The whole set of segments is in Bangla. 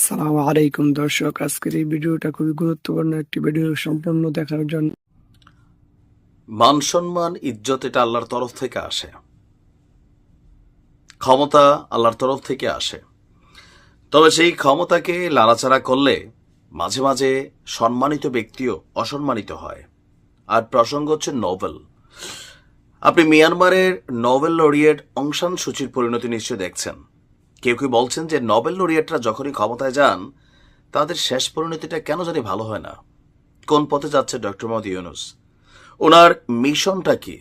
সালাম আলাইকুম দর্শক, আজকের এই ভিডিওটা খুবই গুরুত্বপূর্ণ একটি ভিডিও। সম্পূর্ণ দেখার জন্য মান সম্মান ইজ্জত এটা আল্লাহর তরফ থেকে আসে, ক্ষমতা আল্লাহর তরফ থেকে আসে। তবে সেই ক্ষমতাকে লাড়াচাড়া করলে মাঝে মাঝে সম্মানিত ব্যক্তিও অসম্মানিত হয়। আর প্রসঙ্গ হচ্ছে নোবেল। আপনি মিয়ানমারের নোবেল লরিয়েট অং সান সুচির পরিণতি নিশ্চয় দেখছেন। কেউ কেউ বলছেন যে নোবেল লরিয়েটরা যখনই ক্ষমতায় যান তাদের শেষ পরিণতিটা কেন জানি ভালো হয় না। কোন পথে যাচ্ছে ডক্টর মোহাম্মদ ইউনূস? ওনার মিশনটা কি?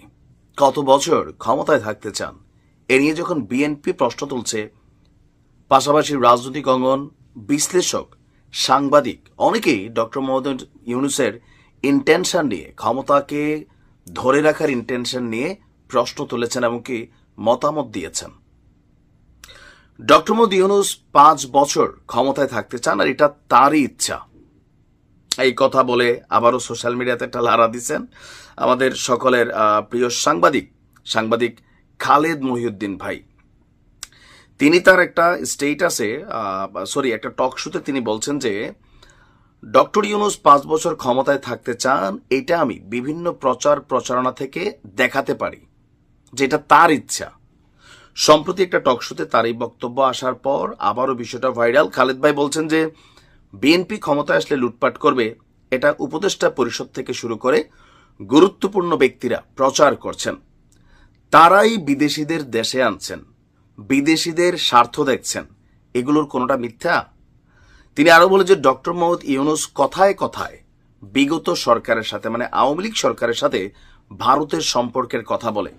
কত বছর ক্ষমতায় থাকতে চান? এ নিয়ে যখন বিএনপি প্রশ্ন তুলছে, পাশাপাশি রাজনৈতিক অঙ্গন, বিশ্লেষক, সাংবাদিক অনেকেই ডক্টর মোহাম্মদ ইউনূসের ইন্টেনশন নিয়ে, ক্ষমতাকে ধরে রাখার ইন্টেনশন নিয়ে প্রশ্ন তুলেছেন, এমনকি মতামত দিয়েছেন। ডক্টর মোহাম্মদ ইউনূস 5 বছর ক্ষমতায় থাকতে চান, আর এটা তারই ইচ্ছা। এই কথা বলে আবারও সোশ্যাল মিডিয়াতে একটা লাড়া দিচ্ছেন আমাদের সকলের প্রিয় সাংবাদিক খালেদ মহিউদ্দিন ভাই। তিনি তার একটা স্টেটাসে একটা টক শোতে তিনি বলছেন যে ডক্টর ইউনূস 5 বছর ক্ষমতায় থাকতে চান, এটা আমি বিভিন্ন প্রচারণা থেকে দেখাতে পারি, যেটা তার ইচ্ছা। সম্প্রতি একটা টক শোতে তার এই বক্তব্য আসার পর আবারও বিষয়টা ভাইরাল। খালেদ ভাই বলছেন যে বিএনপি ক্ষমতায় আসলে লুটপাট করবে, এটা উপদেষ্টা পরিষদ থেকে শুরু করে গুরুত্বপূর্ণ ব্যক্তিরা প্রচার করছেন। তারাই বিদেশিদের দেশে আনছেন, বিদেশিদের স্বার্থ দেখছেন। এগুলোর কোনোটা মিথ্যা? তিনি আরো বলে যে ডক্টর মোহাম্মদ ইউনূস কথায় কথায় বিগত সরকারের সাথে, মানে আওয়ামী লীগ সরকারের সাথে ভারতের সম্পর্কের কথা বলে।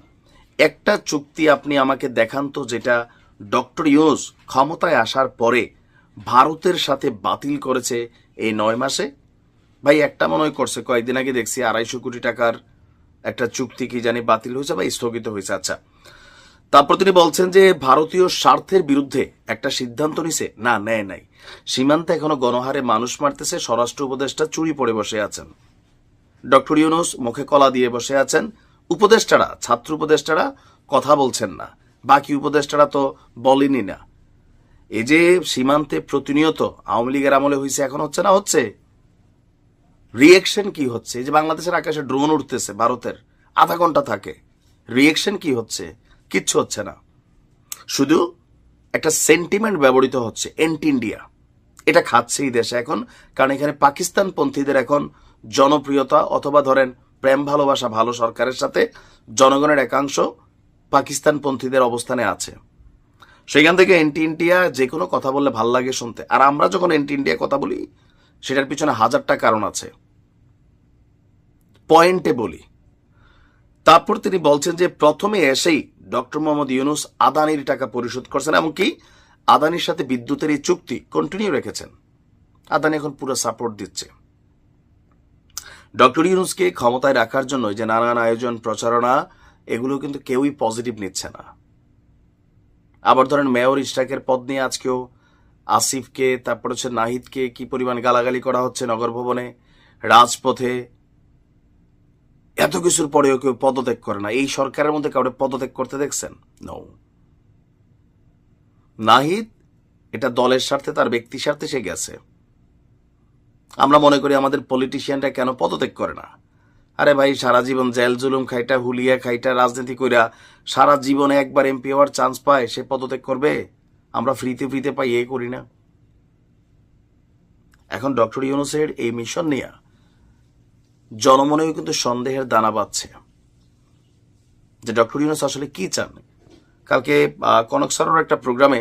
একটা চুক্তি আপনি আমাকে দেখান তো যেটা ডক্টর ইউনূস ক্ষমতায় আসার পরে ভারতের সাথে বাতিল করেছে এই 9 মাসে। ভাই একটা মনে হয় করছে, কয়েকদিন আগে দেখছি 250 কোটি টাকার একটা চুক্তি কি জানি বাতিল হয়েছে বা স্থগিত হয়েছে। আচ্ছা, তারপর তিনি বলছেন যে ভারতীয় স্বার্থের বিরুদ্ধে একটা সিদ্ধান্ত নিছে, না নেয় নাই। সীমান্তে এখনো গণহারে মানুষ মারতেছে, স্বরাষ্ট্র উপদেষ্টা চুরি পড়ে বসে আছেন, ডক্টর ইউনূস মুখে কলা দিয়ে বসে আছেন, উপদেষ্টারা, ছাত্র উপদেষ্টারা কথা বলছেন না, বাকি উপদেষ্টারা তো বলেনি না। এই যে সীমান্তে প্রতিনিয়ত আওয়ামী লীগের আমলে হয়েছে, এখন হচ্ছে না হচ্ছে, রিয়েকশন কি হচ্ছে? এই যে বাংলাদেশের আকাশে ড্রোন উঠতেছে ভারতের, আধা ঘন্টা থাকে, রিয়েকশন কি হচ্ছে? কিচ্ছু হচ্ছে না। শুধু একটা সেন্টিমেন্ট ব্যবহৃত হচ্ছে, এন্টি ইন্ডিয়া। এটা খাচ্ছে এই দেশে এখন, কারণ এখানে পাকিস্তান পন্থীদের এখন জনপ্রিয়তা, অথবা ধরেন প্রেম ভালোবাসা ভালো সরকারের সাথে জনগণের একাংশ পাকিস্তান পন্থীদের অবস্থানে আছে। সেখান থেকে এন্টি ইন্ডিয়া যে কোনো কথা বললে ভাল লাগে শুনতে। আর আমরা যখন এন্টি ইন্ডিয়া কথা বলি সেটার পিছনে হাজারটা কারণ আছে, পয়েন্টে বলি। তারপর তিনি বলছেন যে প্রথমে এসেই ডক্টর মোহাম্মদ ইউনূস আদানির টাকা পরিশোধ করছেন, এমনকি আদানির সাথে বিদ্যুতের এই চুক্তি কন্টিনিউ রেখেছেন। আদানি এখন পুরো সাপোর্ট দিচ্ছে ডক্টর ইউনূসকে ক্ষমতায় রাখার জন্য। যে নানান আয়োজন, প্রচারণা, এগুলো কিন্তু কেউই পজিটিভ নিচ্ছে না। আবার ধরেন মেয়র ইশরাকের পদ নিয়ে আজকেও আসিফকে, তারপর হচ্ছে নাহিদকে কি পরিমাণ গালাগালি করা হচ্ছে নগর ভবনে, রাজপথে। এত কিছুর পরেও কেউ পদত্যাগ করে না। এই সরকারের মধ্যে কাউকে পদত্যাগ করতে দেখছেন? নো। নাহিদ এটা দলের স্বার্থে, তার ব্যক্তি স্বার্থে সে গেছে। আমরা মনে করি আমাদের পলিটিশিয়ানরা কেন পদত্যাগ করে না? আরে ভাই, সারা জীবন জেল জুলুম খাইটা, হুলিয়া খাইটা, রাজনীতি কইরা সারা জীবনে একবার এমপি হওয়ার চান্স পায়, সে পদত্যাগ করবে? আমরা ফ্রিতে পাই, এ করি না। এখন ডক্টর ইউনূসের এই মিশন নিয়ে জনমনেও কিন্তু সন্দেহের দানা বাঁধছে যে ডক্টর ইউনূস আসলে কি চান। কালকে কনক স্যারের একটা প্রোগ্রামে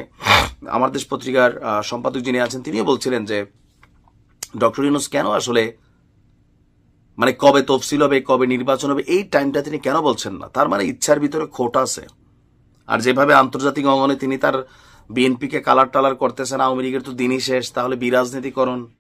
আমার দেশ পত্রিকার সম্পাদক যিনি আছেন তিনিও বলছিলেন যে ডক্টর ইউনূস কেন আসলে, মানে কবে তফসিল হবে, কবে নির্বাচন হবে, এই টাইমটা তিনি কেন বলছেন না? তার মানে ইচ্ছার ভিতরে খোট আছে। আর যেভাবে আন্তর্জাতিক অঙ্গনে তিনি তার বিএনপিকে কালার টালার করতেছেন, আওয়ামী লীগের তো দিনই শেষ, তাহলে বিরাজনীতি করুন।